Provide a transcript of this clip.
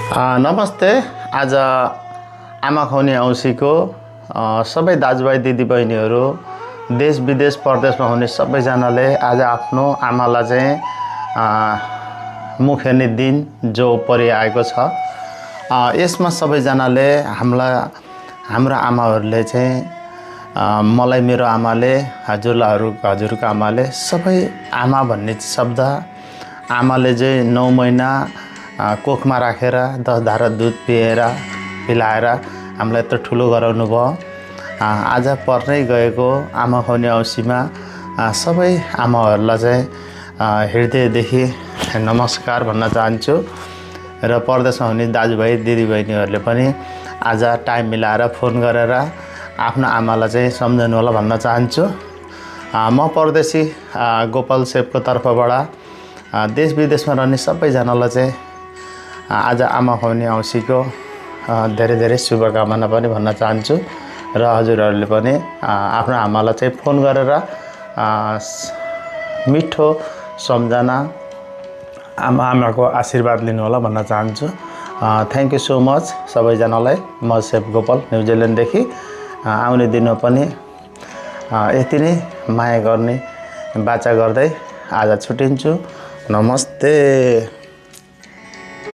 नमस्ते। आज आमा खुवाउने औँसीको सबै दाजुभाइ दिदीबहिनीहरू देश विदेश परदेशमा हुने सबैजनाले आज आफ्नो आमालाई चाहिँ मुख हेर्ने दिन जो परिआएको छ। यसमा सबैजनाले हाम्रो आमाहरूले चाहिँ मलाई मेरो आमाले हजुरको आमाले सबै आमा भन्ने शब्द आमाले चाहिँ 9 महिना कोखमा राखेर 10 धारा दुध पिलाएर हामीलाई यत्रो ठुलो गराउनु भयो। आज पर्नै गएको आमा खुवाउने औँसीमा सबै आमाहरूलाई चाहिँ हृदयदेखि नमस्कार भन्न चाहन्छु र परदेशमा हुने दाजुभाइ दिदीबहिनीहरूले पनि आज टाइम मिलाएर फोन गरेर आफ्नो आमालाई चाहिँ सम्झनु होला भन्न चाहन्छु। म परदेशी गोपाल सेपको तर्फबाट देश विदेशमा रहने सबैजनालाई चाहिँ आज आमा खुवाउने औँसीको धेरै धेरै शुभकामना पनि भन्न चाहन्छु र हजुरहरूले पनि आफ्नो आमालाई चाहिँ फोन गरेर मिठो सम्झना आमाको आशीर्वाद लिनु होला भन्न चाहन्छु। थ्याङ्क यू सो मच सबैजनालाई। म सेप गोपाल न्युजिल्यान्डदेखि आउने दिनमा पनि यति नै माया गर्ने बाचा गर्दै आज छुट्टिन्छु। नमस्ते।